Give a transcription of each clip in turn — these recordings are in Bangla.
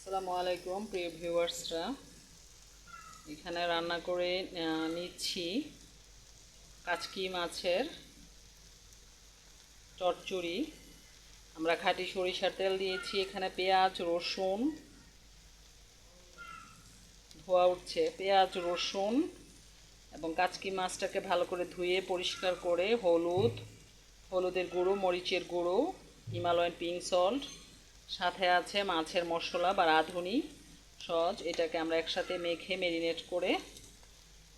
আসসালামু আলাইকুম প্রিয় ভিউয়ার্সরা, এখানে রান্না করে নিচ্ছি কাচকি মাছের চচ্চড়ি। আমরা খাঁটি সরিষার তেল দিয়েছি, এখানে পেঁয়াজ রসুন ধোয়া উঠছে, পেঁয়াজ রসুন এবং কাচকি মাছটাকে ভালো করে ধুয়ে পরিষ্কার করে হলুদের গুঁড়ো, মরিচের গুঁড়ো, হিমালয়ান পিঙ্ক সল্ট, সাথে আছে মাছের মশলা বা রাঁধুনি সস। এটাকে আমরা একসাথে মেখে ম্যারিনেট করে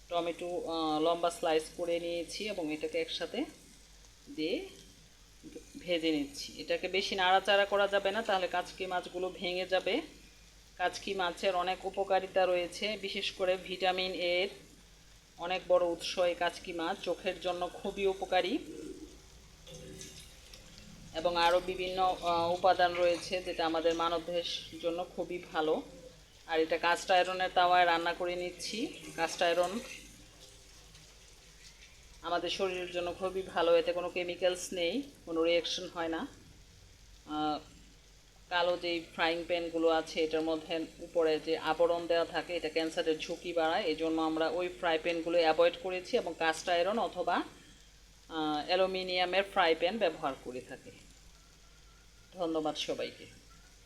টমেটো লম্বা স্লাইস করে নিয়েছি এবং এটাকে একসাথে দিয়ে ভেজে নিচ্ছি। এটাকে বেশি নাড়াচাড়া করা যাবে না, তাহলে কাচকি মাছগুলো ভেঙে যাবে। কাচকি মাছের অনেক উপকারিতা রয়েছে, বিশেষ করে ভিটামিন এর অনেক বড় উৎস এই কাচকি মাছ, চোখের জন্য খুবই উপকারী এবং আরও বিভিন্ন উপাদান রয়েছে যেটা আমাদের মানবদেহের জন্য খুবই ভালো। আর এটা কাস্ট আয়রনের তাওয়ায় রান্না করে নিচ্ছি। কাস্ট আয়রন আমাদের শরীরের জন্য খুবই ভালো, এতে কোনো কেমিক্যালস নেই, কোনো রিয়াকশন হয় না। কালো যেই ফ্রাইং প্যানগুলো আছে এটার মধ্যে উপরে যে আবরণ দেওয়া থাকে, এটা ক্যান্সারের ঝুঁকি বাড়ায়, এই জন্য আমরা ওই ফ্রাই প্যানগুলো অ্যাভয়েড করেছি এবং কাস্ট আয়রন অথবা অ্যালুমিনিয়ামের ফ্রাই প্যান ব্যবহার করে থাকি। ধন্যবাদ সবাইকে।